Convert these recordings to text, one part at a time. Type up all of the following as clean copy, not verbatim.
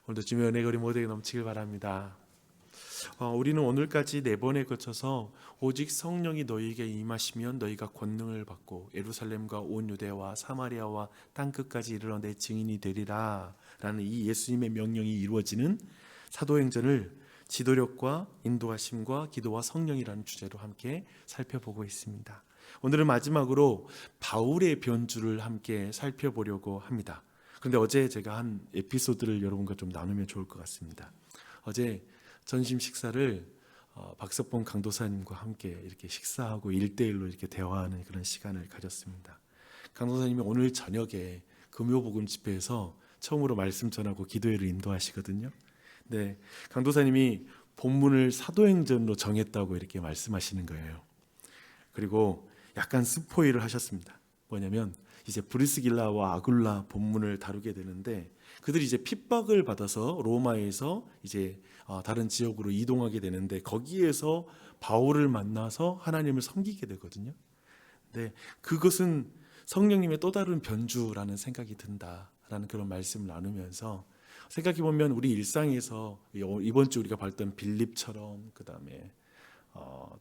오늘도 주님의 은혜가 우리 모두에게 넘치길 바랍니다. 우리는 오늘까지 4번에 거쳐서 오직 성령이 너희에게 임하시면 너희가 권능을 받고 예루살렘과 온 유대와 사마리아와 땅끝까지 이르러 내 증인이 되리라 라는 이 예수님의 명령이 이루어지는 사도행전을 지도력과 인도하심과 기도와 성령이라는 주제로 함께 살펴보고 있습니다. 오늘은 마지막으로 바울의 변주를 함께 살펴보려고 합니다. 그런데 어제 제가 한 에피소드를 여러분과 좀 나누면 좋을 것 같습니다. 어제 전심 식사를 박석봉 강도사님과 함께 이렇게 식사하고 1대1로 이렇게 대화하는 그런 시간을 가졌습니다. 강도사님이 오늘 저녁에 금요복음 집회에서 처음으로 말씀 전하고 기도회를 인도하시거든요. 네, 강도사님이 본문을 사도행전으로 정했다고 이렇게 말씀하시는 거예요. 그리고 약간 스포일을 하셨습니다. 뭐냐면 이제 브리스길라와 아굴라 본문을 다루게 되는데 그들이 이제 핍박을 받아서 로마에서 이제 다른 지역으로 이동하게 되는데 거기에서 바울을 만나서 하나님을 섬기게 되거든요. 근데 그것은 성령님의 또 다른 변주라는 생각이 든다라는 그런 말씀을 나누면서 생각해 보면 우리 일상에서 이번 주 우리가 봤던 빌립처럼 그다음에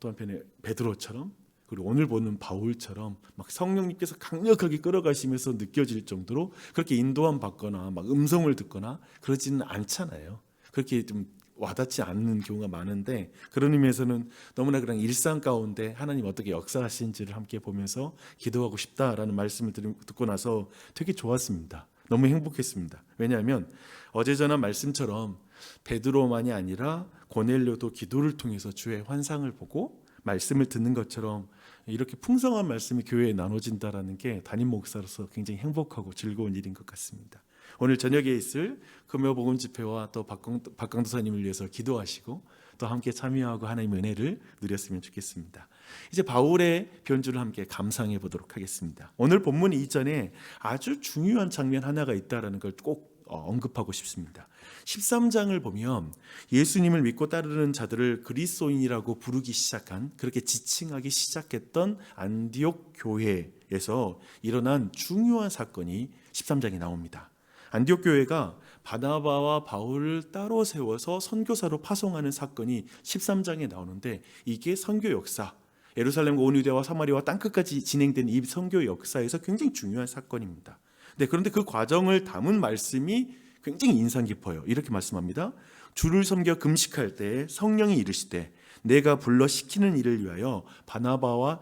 또 한편에 베드로처럼 그리고 오늘 보는 바울처럼 막 성령님께서 강력하게 끌어가시면서 느껴질 정도로 그렇게 인도함 받거나 막 음성을 듣거나 그러지는 않잖아요. 그렇게 좀 와닿지 않는 경우가 많은데 그런 의미에서는 너무나 그냥 일상 가운데 하나님 어떻게 역사하시는지를 함께 보면서 기도하고 싶다라는 말씀을 듣고 나서 되게 좋았습니다. 너무 행복했습니다. 왜냐하면 어제 전한 말씀처럼 베드로만이 아니라 고넬료도 기도를 통해서 주의 환상을 보고 말씀을 듣는 것처럼 이렇게 풍성한 말씀이 교회에 나눠진다는 게 담임 목사로서 굉장히 행복하고 즐거운 일인 것 같습니다. 오늘 저녁에 있을 금요복음 집회와 또 박강도사님을 위해서 기도하시고 또 함께 참여하고 하나님의 은혜를 누렸으면 좋겠습니다. 이제 바울의 변주를 함께 감상해 보도록 하겠습니다. 오늘 본문 이전에 아주 중요한 장면 하나가 있다는 걸 꼭 언급하고 싶습니다. 13장을 보면 예수님을 믿고 따르는 자들을 그리스도인이라고 부르기 시작한 그렇게 지칭하기 시작했던 안디옥 교회에서 일어난 중요한 사건이 13장에 나옵니다. 안디옥 교회가 바나바와 바울을 따로 세워서 선교사로 파송하는 사건이 13장에 나오는데 이게 선교 역사 예루살렘과 온 유대와 사마리아와 땅끝까지 진행된 이 선교 역사에서 굉장히 중요한 사건입니다. 네, 그런데 그 과정을 담은 말씀이 굉장히 인상 깊어요. 이렇게 말씀합니다. 주를 섬겨 금식할 때 성령이 이르시되 내가 불러 시키는 일을 위하여 바나바와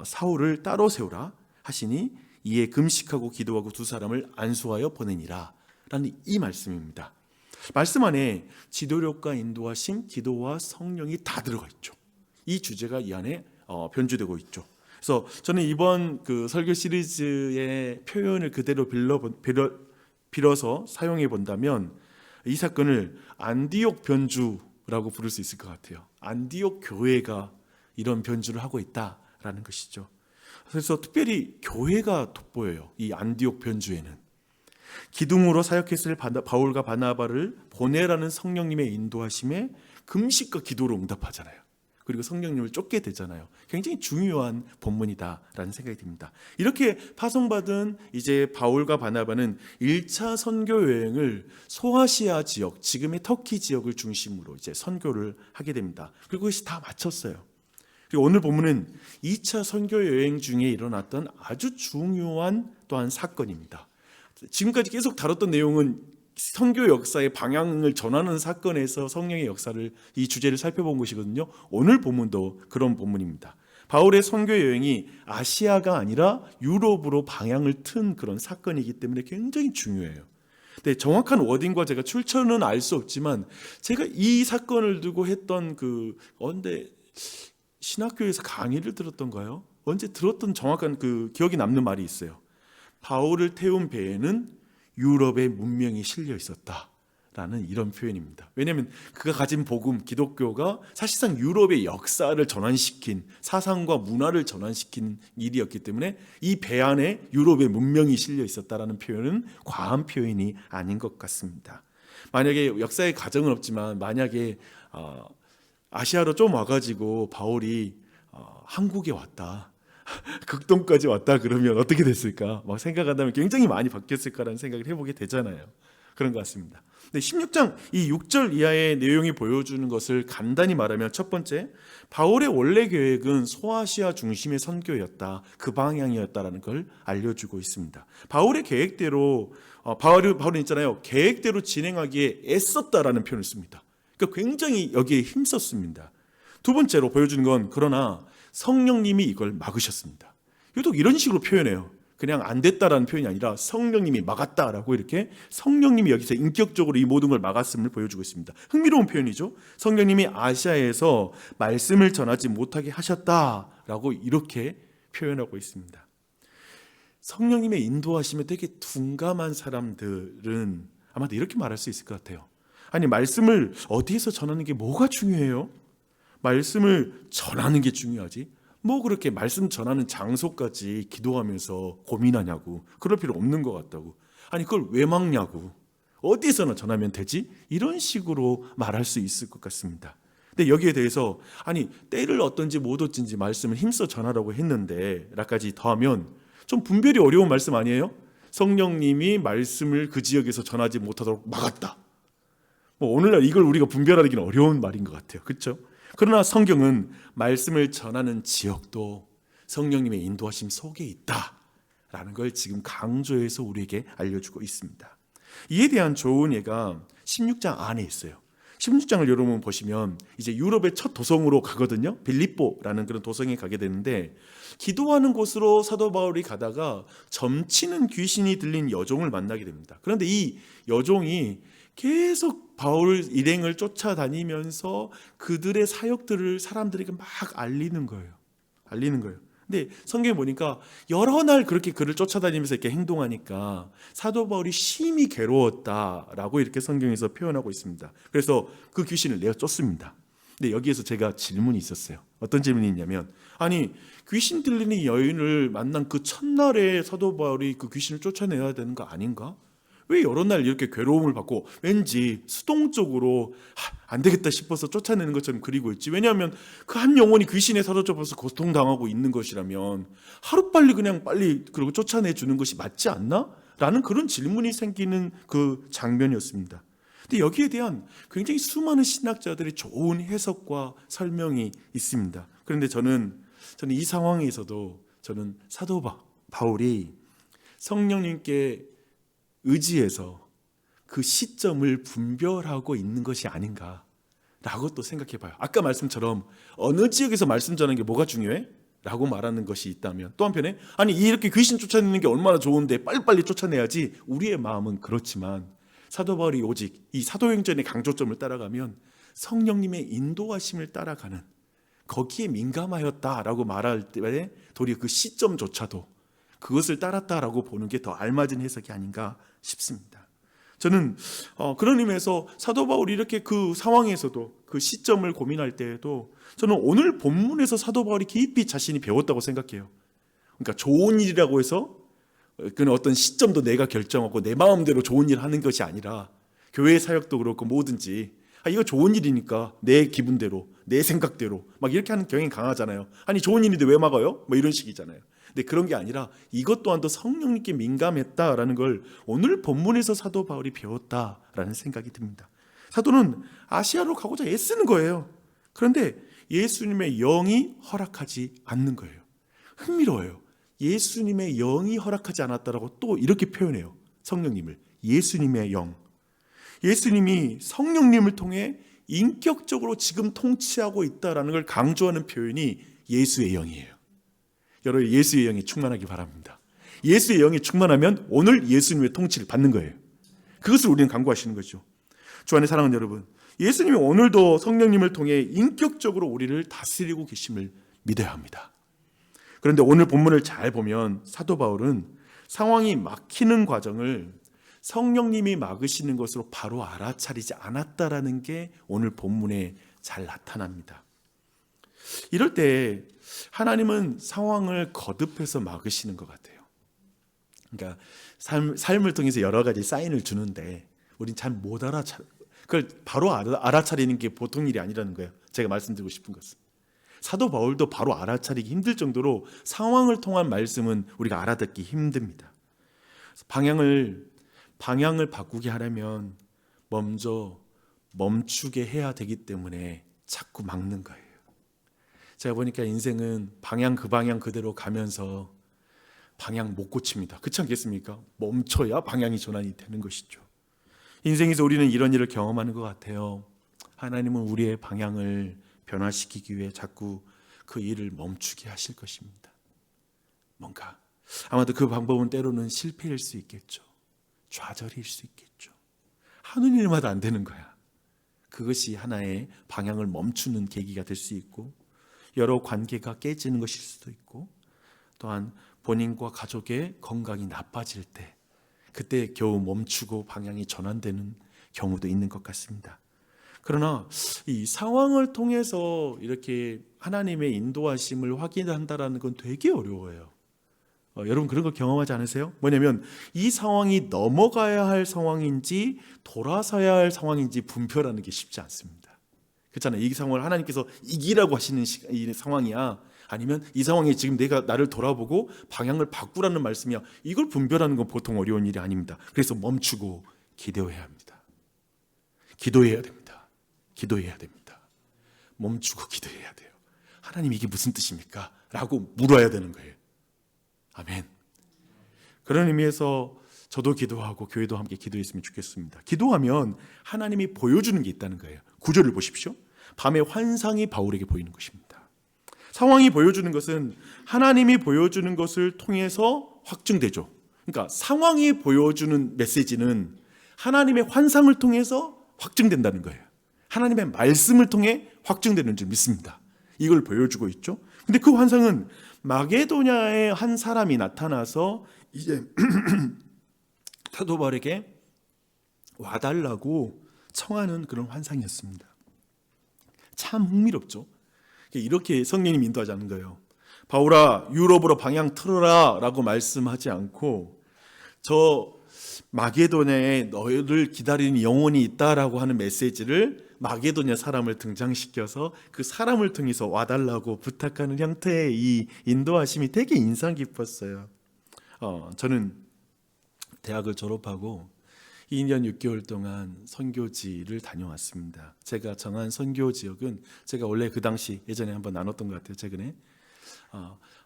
사울을 따로 세우라 하시니 이에 금식하고 기도하고 두 사람을 안수하여 보내니라 라는 이 말씀입니다. 말씀 안에 지도력과 인도하심, 기도와 성령이 다 들어가 있죠. 이 주제가 이 안에 변주되고 있죠. 그래서 저는 이번 그 설교 시리즈의 표현을 그대로 빌어서 사용해 본다면 이 사건을 안디옥 변주라고 부를 수 있을 것 같아요. 안디옥 교회가 이런 변주를 하고 있다라는 것이죠. 그래서 특별히 교회가 돋보여요. 이 안디옥 변주에는 기둥으로 사역했을 바울과 바나바를 보내라는 성령님의 인도하심에 금식과 기도로 응답하잖아요. 그리고 성령님을 쫓게 되잖아요. 굉장히 중요한 본문이다라는 생각이 듭니다. 이렇게 파송받은 이제 바울과 바나바는 1차 선교 여행을 소아시아 지역, 지금의 터키 지역을 중심으로 이제 선교를 하게 됩니다. 그리고 그것이 다 마쳤어요. 그리고 오늘 본문은 2차 선교 여행 중에 일어났던 아주 중요한 또한 사건입니다. 지금까지 계속 다뤘던 내용은 선교 역사의 방향을 전하는 사건에서 성령의 역사를 이 주제를 살펴본 것이거든요. 오늘 본문도 그런 본문입니다. 바울의 선교 여행이 아시아가 아니라 유럽으로 방향을 튼 그런 사건이기 때문에 굉장히 중요해요. 근데 정확한 워딩과 제가 출처는 알 수 없지만 제가 이 사건을 두고 했던 언제 신학교에서 강의를 들었던가요? 언제 들었던 정확한 그 기억이 남는 말이 있어요. 바울을 태운 배에는 유럽의 문명이 실려 있었다라는 이런 표현입니다. 왜냐하면 그가 가진 복음, 기독교가 사실상 유럽의 역사를 전환시킨 사상과 문화를 전환시킨 일이었기 때문에 이 배 안에 유럽의 문명이 실려 있었다라는 표현은 과한 표현이 아닌 것 같습니다. 만약에 역사의 가정은 없지만 만약에 아시아로 좀 와가지고 바울이 한국에 왔다, 극동까지 왔다 그러면 어떻게 됐을까 막 생각한다면 굉장히 많이 바뀌었을 거라는 생각을 해보게 되잖아요. 그런 것 같습니다. 근데 16장 이 6절 이하의 내용이 보여주는 것을 간단히 말하면, 첫 번째, 바울의 원래 계획은 소아시아 중심의 선교였다, 그 방향이었다라는 걸 알려주고 있습니다. 바울의 계획대로 바울은 있잖아요, 계획대로 진행하기에 애썼다라는 표현을 씁니다. 그러니까 굉장히 여기에 힘썼습니다. 두 번째로 보여주는 건, 그러나 성령님이 이걸 막으셨습니다. 유독 이런 식으로 표현해요. 그냥 안 됐다라는 표현이 아니라 성령님이 막았다라고, 이렇게 성령님이 여기서 인격적으로 이 모든 걸 막았음을 보여주고 있습니다. 흥미로운 표현이죠. 성령님이 아시아에서 말씀을 전하지 못하게 하셨다라고 이렇게 표현하고 있습니다. 성령님의 인도하심에 되게 둔감한 사람들은 아마도 이렇게 말할 수 있을 것 같아요. 아니, 말씀을 어디에서 전하는 게 뭐가 중요해요? 말씀을 전하는 게 중요하지, 뭐 그렇게 말씀 전하는 장소까지 기도하면서 고민하냐고, 그럴 필요 없는 것 같다고, 아니 그걸 왜 막냐고, 어디서나 전하면 되지, 이런 식으로 말할 수 있을 것 같습니다. 근데 여기에 대해서, 아니 때를 어떤지 못 어쩐지 말씀을 힘써 전하라고 했는데 라까지 더하면 좀 분별이 어려운 말씀 아니에요? 성령님이 말씀을 그 지역에서 전하지 못하도록 막았다. 뭐 오늘날 이걸 우리가 분별하기는 어려운 말인 것 같아요. 그렇죠? 그러나 성경은 말씀을 전하는 지역도 성령님의 인도하심 속에 있다라는 걸 지금 강조해서 우리에게 알려주고 있습니다. 이에 대한 좋은 예가 16장 안에 있어요. 16장을 여러분 보시면 이제 유럽의 첫 도성으로 가거든요. 빌립보라는 그런 도성에 가게 되는데, 기도하는 곳으로 사도 바울이 가다가 점치는 귀신이 들린 여종을 만나게 됩니다. 그런데 이 여종이 계속 바울 일행을 쫓아다니면서 그들의 사역들을 사람들에게 막 알리는 거예요. 근데 성경에 보니까 여러 날 그렇게 그를 쫓아다니면서 이렇게 행동하니까 사도 바울이 심히 괴로웠다라고 이렇게 성경에서 표현하고 있습니다. 그래서 그 귀신을 내어 쫓습니다. 근데 여기에서 제가 질문이 있었어요. 어떤 질문이 있냐면, 아니 귀신 들리는 여인을 만난 그 첫날에 사도 바울이 그 귀신을 쫓아내야 되는 거 아닌가? 왜 여러 날 이렇게 괴로움을 받고 왠지 수동적으로 안 되겠다 싶어서 쫓아내는 것처럼 그리고 있지? 왜냐하면 그 한 영혼이 귀신에 사로잡혀서 고통당하고 있는 것이라면 하루빨리 그냥 빨리 그러고 쫓아내주는 것이 맞지 않나? 라는 그런 질문이 생기는 그 장면이었습니다. 근데 여기에 대한 굉장히 수많은 신학자들의 좋은 해석과 설명이 있습니다. 그런데 저는 이 상황에서도 저는 사도 바울이 성령님께 의지해서 그 시점을 분별하고 있는 것이 아닌가라고 또 생각해 봐요. 아까 말씀처럼 어느 지역에서 말씀 전하는 게 뭐가 중요해? 라고 말하는 것이 있다면, 또 한편에 아니 이렇게 귀신 쫓아내는 게 얼마나 좋은데 빨리빨리 쫓아내야지, 우리의 마음은 그렇지만 사도 바울이 오직 이 사도행전의 강조점을 따라가면 성령님의 인도하심을 따라가는, 거기에 민감하였다라고 말할 때 도리어 그 시점조차도 그것을 따랐다라고 보는 게 더 알맞은 해석이 아닌가 싶습니다. 저는 그런 의미에서 사도 바울이 이렇게 그 상황에서도 그 시점을 고민할 때에도 저는 오늘 본문에서 사도 바울이 깊이 자신이 배웠다고 생각해요. 그러니까 좋은 일이라고 해서 그는 어떤 시점도 내가 결정하고 내 마음대로 좋은 일 하는 것이 아니라, 교회 사역도 그렇고 뭐든지 이거 좋은 일이니까 내 기분대로 내 생각대로 막 이렇게 하는 경향이 강하잖아요. 아니 좋은 일인데 왜 막아요? 뭐 이런 식이잖아요. 근데 그런 게 아니라 이것 또한도 성령님께 민감했다라는 걸 오늘 본문에서 사도 바울이 배웠다라는 생각이 듭니다. 사도는 아시아로 가고자 애쓰는 거예요. 그런데 예수님의 영이 허락하지 않는 거예요. 흥미로워요. 예수님의 영이 허락하지 않았다라고 또 이렇게 표현해요. 성령님을 예수님의 영. 예수님이 성령님을 통해 인격적으로 지금 통치하고 있다라는 걸 강조하는 표현이 예수의 영이에요. 여러분, 예수의 영이 충만하기 바랍니다. 예수의 영이 충만하면 오늘 예수님의 통치를 받는 거예요. 그것을 우리는 강구하시는 거죠. 주 안에 사랑하는 여러분, 예수님이 오늘도 성령님을 통해 인격적으로 우리를 다스리고 계심을 믿어야 합니다. 그런데 오늘 본문을 잘 보면 사도 바울은 상황이 막히는 과정을 성령님이 막으시는 것으로 바로 알아차리지 않았다라는 게 오늘 본문에 잘 나타납니다. 이럴 때 하나님은 상황을 거듭해서 막으시는 것 같아요. 그러니까 삶을 통해서 여러 가지 사인을 주는데 우린 잘 못 그걸 바로 알아차리는 게 보통 일이 아니라는 거예요. 제가 말씀드리고 싶은 것은 사도 바울도 바로 알아차리기 힘들 정도로 상황을 통한 말씀은 우리가 알아듣기 힘듭니다. 방향을 방향을 바꾸게 하려면 먼저 멈추게 해야 되기 때문에 자꾸 막는 거예요. 제가 보니까 인생은 방향 그 방향 그대로 가면서 방향 못 고칩니다. 그렇지 않겠습니까? 멈춰야 방향이 전환이 되는 것이죠. 인생에서 우리는 이런 일을 경험하는 것 같아요. 하나님은 우리의 방향을 변화시키기 위해 자꾸 그 일을 멈추게 하실 것입니다. 뭔가 아마도 그 방법은 때로는 실패일 수 있겠죠. 좌절일 수 있겠죠. 하는 일마다 안 되는 거야. 그것이 하나의 방향을 멈추는 계기가 될 수 있고, 여러 관계가 깨지는 것일 수도 있고, 또한 본인과 가족의 건강이 나빠질 때 그때 겨우 멈추고 방향이 전환되는 경우도 있는 것 같습니다. 그러나 이 상황을 통해서 이렇게 하나님의 인도하심을 확인한다는 건 되게 어려워요. 여러분 그런 거 경험하지 않으세요? 뭐냐면 이 상황이 넘어가야 할 상황인지 돌아서야 할 상황인지 분별하는 게 쉽지 않습니다. 그렇잖아요. 이 상황을 하나님께서 이기라고 하시는 이 상황이야, 아니면 이 상황에 지금 내가 나를 돌아보고 방향을 바꾸라는 말씀이야, 이걸 분별하는 건 보통 어려운 일이 아닙니다. 그래서 멈추고 기도해야 합니다. 기도해야 됩니다. 기도해야 됩니다. 멈추고 기도해야 돼요. 하나님 이게 무슨 뜻입니까? 라고 물어야 되는 거예요. 아멘. 그런 의미에서 저도 기도하고 교회도 함께 기도했으면 좋겠습니다. 기도하면 하나님이 보여주는 게 있다는 거예요. 구절을 보십시오. 밤에 환상이 바울에게 보이는 것입니다. 상황이 보여주는 것은 하나님이 보여주는 것을 통해서 확증되죠. 그러니까 상황이 보여주는 메시지는 하나님의 환상을 통해서 확증된다는 거예요. 하나님의 말씀을 통해 확증되는 줄 믿습니다. 이걸 보여주고 있죠. 근데 그 환상은 마게도냐의 한 사람이 나타나서 이제 사도 바울에게 와달라고 청하는 그런 환상이었습니다. 참 흥미롭죠. 이렇게 성령님 인도하자는 거예요. 바울아, 유럽으로 방향 틀어라 라고 말씀하지 않고, 저 마게도냐에 너를 기다리는 영혼이 있다라고 하는 메시지를 마게도냐 사람을 등장시켜서 그 사람을 통해서 와달라고 부탁하는 형태의 이 인도하심이 되게 인상 깊었어요. 저는 대학을 졸업하고 2년 6개월 동안 선교지를 다녀왔습니다. 제가 정한 선교 지역은 제가 원래 그 당시 예전에 한번 나눴던 것 같아요. 최근에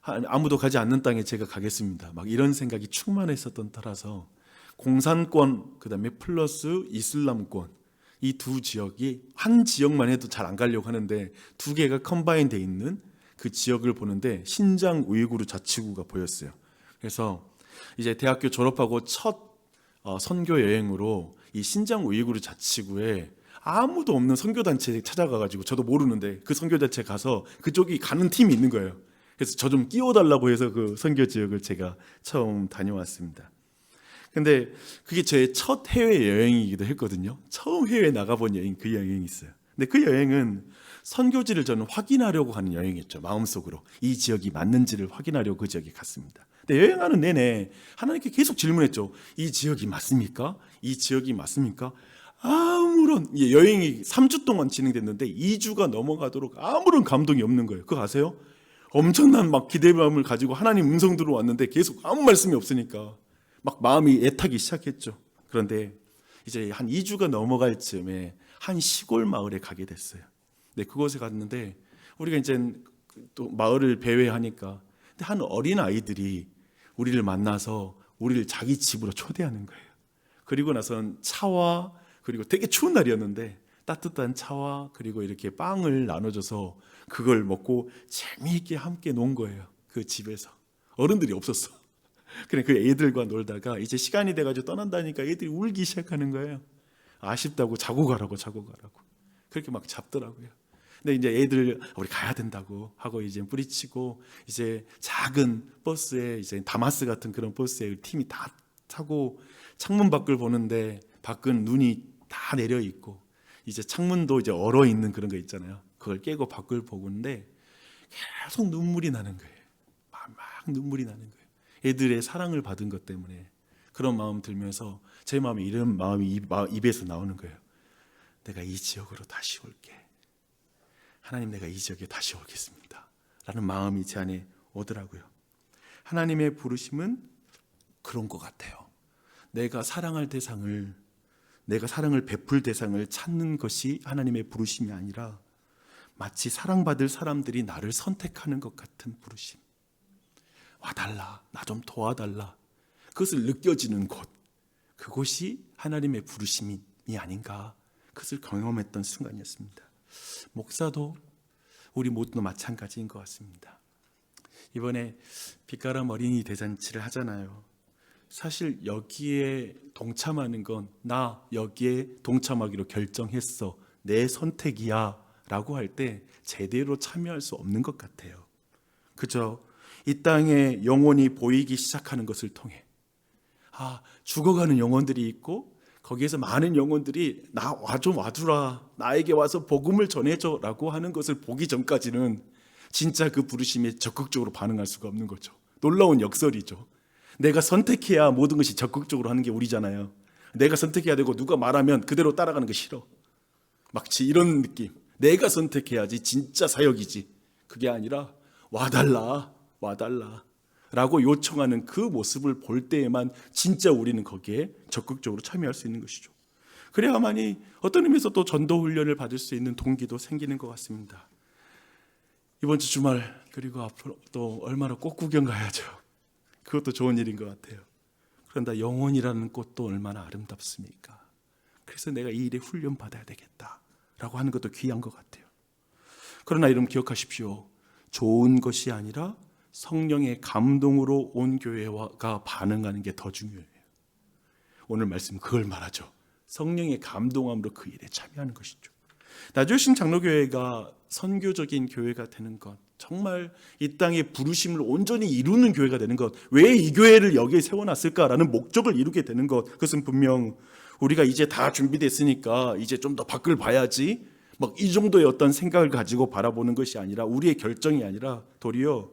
아무도 가지 않는 땅에 제가 가겠습니다. 막 이런 생각이 충만했었던 터라서 공산권 그다음에 플러스 이슬람권, 이 두 지역이 한 지역만 해도 잘 안 가려고 하는데 두 개가 컴바인 돼 있는 그 지역을 보는데 신장 우이구르 자치구가 보였어요. 그래서 이제 대학교 졸업하고 첫 선교 여행으로 이 신장 우이구르 자치구에 아무도 없는 선교단체에 찾아가가지고, 저도 모르는데 그 선교단체 가서 그쪽이 가는 팀이 있는 거예요. 그래서 저 좀 끼워달라고 해서 그 선교 지역을 제가 처음 다녀왔습니다. 근데 그게 제 첫 해외 여행이기도 했거든요. 처음 해외 나가본 여행, 그 여행이 있어요. 근데 그 여행은 선교지를 저는 확인하려고 하는 여행이었죠. 마음속으로 이 지역이 맞는지를 확인하려고 그 지역에 갔습니다. 근데 여행하는 내내 하나님께 계속 질문했죠. 이 지역이 맞습니까? 이 지역이 맞습니까? 아무런, 여행이 3주 동안 진행됐는데 2주가 넘어가도록 아무런 감동이 없는 거예요. 그거 아세요? 엄청난 막 기대감을 가지고 하나님 음성 들어왔는데 계속 아무 말씀이 없으니까 막 마음이 애타기 시작했죠. 그런데 이제 한 2주가 넘어갈 즈음에 한 시골 마을에 가게 됐어요. 네, 그곳에 갔는데 우리가 이제 또 마을을 배회하니까 한 어린 아이들이 우리를 만나서 우리를 자기 집으로 초대하는 거예요. 그리고 나선 차와, 그리고 되게 추운 날이었는데 따뜻한 차와 그리고 이렇게 빵을 나눠줘서 그걸 먹고 재미있게 함께 논 거예요. 그 집에서 어른들이 없었어. 그래, 그 애들과 놀다가 이제 시간이 돼가지고 떠난다니까 애들이 울기 시작하는 거예요. 아쉽다고 자고 가라고 그렇게 막 잡더라고요. 근데 이제 애들 우리 가야 된다고 하고 이제 뿌리치고 이제 작은 버스에, 이제 다마스 같은 그런 버스에 팀이 다 타고 창문 밖을 보는데 밖은 눈이 다 내려 있고 이제 창문도 이제 얼어 있는 그런 거 있잖아요. 그걸 깨고 밖을 보는데 계속 눈물이 나는 거예요. 막 눈물이 나는 거예요. 애들의 사랑을 받은 것 때문에 그런 마음 들면서 제 마음에 이런 마음이 입에서 나오는 거예요. 내가 이 지역으로 다시 올게. 하나님, 내가 이 지역에 다시 오겠습니다. 라는 마음이 제 안에 오더라고요. 하나님의 부르심은 그런 것 같아요. 내가 사랑할 대상을, 내가 사랑을 베풀 대상을 찾는 것이 하나님의 부르심이 아니라 마치 사랑받을 사람들이 나를 선택하는 것 같은 부르심. 와달라, 나 좀 도와달라. 그것을 느껴지는 곳, 그곳이 하나님의 부르심이 아닌가, 그것을 경험했던 순간이었습니다. 목사도 우리 모두도 마찬가지인 것 같습니다. 이번에 빛가람 어린이 대잔치를 하잖아요. 사실 여기에 동참하는 건 나 여기에 동참하기로 결정했어, 내 선택이야 라고 할 때 제대로 참여할 수 없는 것 같아요. 그저 이 땅에 영혼이 보이기 시작하는 것을 통해 죽어가는 영혼들이 있고 거기에서 많은 영혼들이 나 좀 와주라, 나에게 와서 복음을 전해줘 라고 하는 것을 보기 전까지는 진짜 그 부르심에 적극적으로 반응할 수가 없는 거죠. 놀라운 역설이죠. 내가 선택해야 모든 것이 적극적으로 하는 게 우리잖아요. 내가 선택해야 되고 누가 말하면 그대로 따라가는 거 싫어. 마치 이런 느낌. 내가 선택해야지 진짜 사역이지. 그게 아니라 와달라 라고 요청하는 그 모습을 볼 때에만 진짜 우리는 거기에 적극적으로 참여할 수 있는 것이죠. 그래야만이 어떤 의미에서 또 전도 훈련을 받을 수 있는 동기도 생기는 것 같습니다. 이번 주 주말 그리고 앞으로 또 얼마나 꽃 구경 가야죠. 그것도 좋은 일인 것 같아요. 그런데 영혼이라는 꽃도 얼마나 아름답습니까? 그래서 내가 이 일에 훈련 받아야 되겠다라고 하는 것도 귀한 것 같아요. 그러나 여러분 기억하십시오. 좋은 것이 아니라 성령의 감동으로 온 교회가 반응하는 게 더 중요해요. 오늘 말씀 그걸 말하죠. 성령의 감동함으로 그 일에 참여하는 것이죠. 나주신 장로교회가 선교적인 교회가 되는 것, 정말 이 땅의 부르심을 온전히 이루는 교회가 되는 것, 왜 이 교회를 여기에 세워놨을까라는 목적을 이루게 되는 것, 그것은 분명 우리가 이제 다 준비됐으니까 이제 좀 더 밖을 봐야지 막 이 정도의 어떤 생각을 가지고 바라보는 것이 아니라, 우리의 결정이 아니라 도리어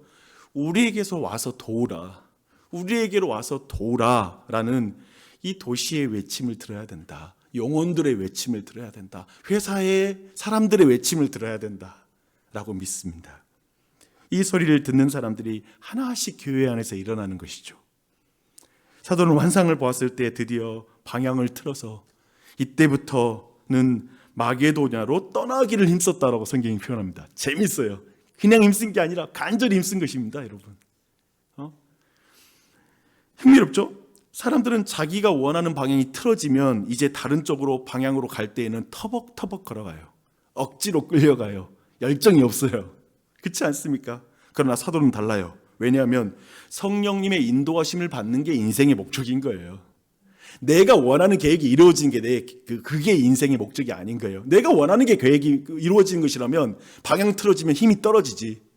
우리에게서 와서 도우라, 우리에게로 와서 도우라라는 이 도시의 외침을 들어야 된다. 영혼들의 외침을 들어야 된다. 회사의 사람들의 외침을 들어야 된다라고 믿습니다. 이 소리를 듣는 사람들이 하나씩 교회 안에서 일어나는 것이죠. 사도는 환상을 보았을 때 드디어 방향을 틀어서 이때부터는 마게도냐로 떠나기를 힘썼다라고 성경이 표현합니다. 재밌어요. 그냥 힘쓴 게 아니라 간절히 힘쓴 것입니다, 여러분. 흥미롭죠? 사람들은 자기가 원하는 방향이 틀어지면 이제 다른 쪽으로 방향으로 갈 때에는 터벅터벅 걸어가요. 억지로 끌려가요. 열정이 없어요. 그렇지 않습니까? 그러나 사도는 달라요. 왜냐하면 성령님의 인도하심을 받는 게 인생의 목적인 거예요. 내가 원하는 계획이 이루어지는 게 그게 인생의 목적이 아닌 거예요. 내가 원하는 게 계획이 이루어지는 것이라면 방향 틀어지면 힘이 떨어지지.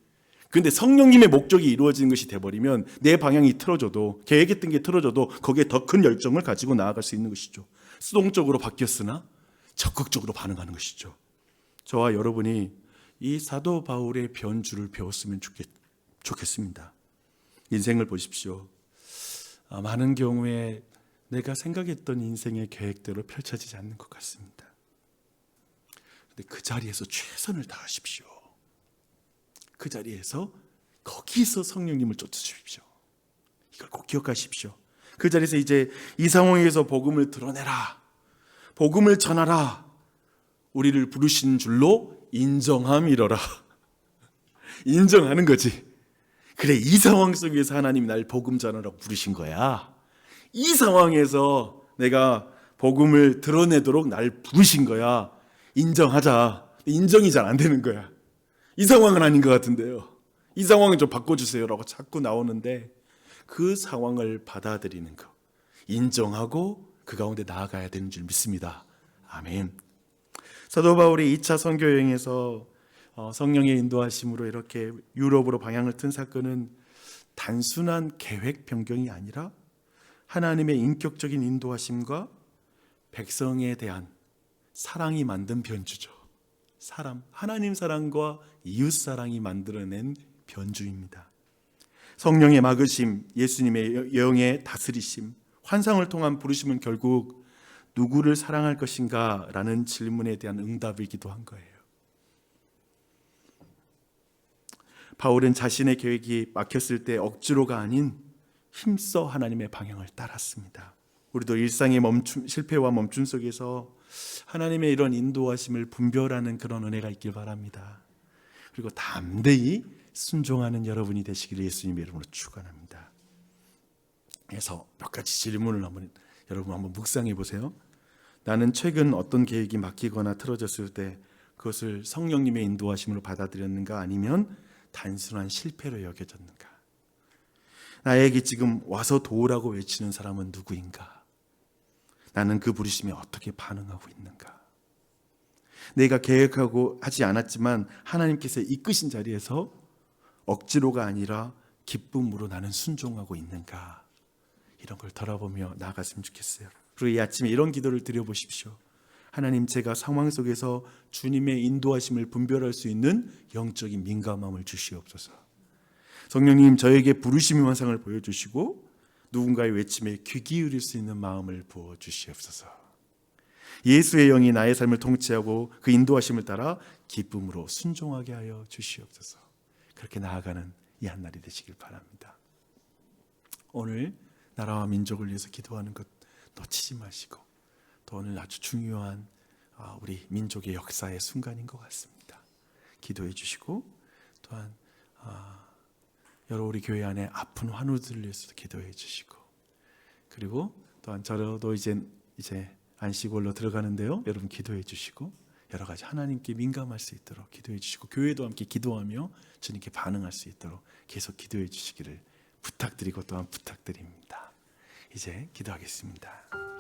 그런데 성령님의 목적이 이루어지는 것이 돼버리면 내 방향이 틀어져도, 계획했던 게 틀어져도 거기에 더 큰 열정을 가지고 나아갈 수 있는 것이죠. 수동적으로 바뀌었으나 적극적으로 반응하는 것이죠. 저와 여러분이 이 사도 바울의 변주를 배웠으면 좋겠습니다. 인생을 보십시오. 많은 경우에 내가 생각했던 인생의 계획대로 펼쳐지지 않는 것 같습니다. 그런데 그 자리에서 최선을 다하십시오. 그 자리에서, 거기서 성령님을 쫓으십시오. 이걸 꼭 기억하십시오. 그 자리에서 이제 이 상황에서 복음을 드러내라, 복음을 전하라, 우리를 부르신 줄로 인정함이러라. 인정하는 거지. 그래, 이 상황 속에서 하나님이 날 복음 전하라고 부르신 거야. 이 상황에서 내가 복음을 드러내도록 날 부르신 거야. 인정하자. 인정이 잘 안 되는 거야. 이 상황은 아닌 것 같은데요, 이 상황은 좀 바꿔주세요 라고 자꾸 나오는데, 그 상황을 받아들이는 것, 인정하고 그 가운데 나아가야 되는 줄 믿습니다. 아멘. 사도 바울이 2차 선교 여행에서 성령의 인도하심으로 이렇게 유럽으로 방향을 튼 사건은 단순한 계획 변경이 아니라 하나님의 인격적인 인도하심과 백성에 대한 사랑이 만든 변주죠. 하나님 사랑과 이웃 사랑이 만들어낸 변주입니다. 성령의 막으심, 예수님의 영의 다스리심, 환상을 통한 부르심은 결국 누구를 사랑할 것인가 라는 질문에 대한 응답이기도 한 거예요. 바울은 자신의 계획이 막혔을 때 억지로가 아닌 힘써 하나님의 방향을 따랐습니다. 우리도 일상의 실패와 멈춤 속에서 하나님의 이런 인도하심을 분별하는 그런 은혜가 있길 바랍니다. 그리고 담대히 순종하는 여러분이 되시기를 예수님의 이름으로 축원합니다. 그래서 몇 가지 질문을 여러분 한번 묵상해 보세요. 나는 최근 어떤 계획이 막히거나 틀어졌을 때 그것을 성령님의 인도하심으로 받아들였는가, 아니면 단순한 실패로 여겨졌는가? 나에게 지금 와서 도우라고 외치는 사람은 누구인가? 나는 그 부르심에 어떻게 반응하고 있는가? 내가 계획하고 하지 않았지만 하나님께서 이끄신 자리에서 억지로가 아니라 기쁨으로 나는 순종하고 있는가? 이런 걸 돌아보며 나아갔으면 좋겠어요. 그리고 이 아침에 이런 기도를 드려보십시오. 하나님, 제가 상황 속에서 주님의 인도하심을 분별할 수 있는 영적인 민감함을 주시옵소서. 성령님, 저에게 부르심의 환상을 보여주시고 누군가의 외침에 귀 기울일 수 있는 마음을 부어주시옵소서. 예수의 영이 나의 삶을 통치하고 그 인도하심을 따라 기쁨으로 순종하게 하여 주시옵소서. 그렇게 나아가는 이 한날이 되시길 바랍니다. 오늘 나라와 민족을 위해서 기도하는 것 놓치지 마시고, 또 오늘 아주 중요한 우리 민족의 역사의 순간인 것 같습니다. 기도해 주시고, 또한 여러 우리 교회 안에 아픈 환우들을 위해서도 기도해 주시고, 그리고 또한 저도 이제 안식월로 들어가는데요, 여러분 기도해 주시고, 여러 가지 하나님께 민감할 수 있도록 기도해 주시고, 교회도 함께 기도하며 주님께 반응할 수 있도록 계속 기도해 주시기를 부탁드리고 또한 부탁드립니다. 이제 기도하겠습니다.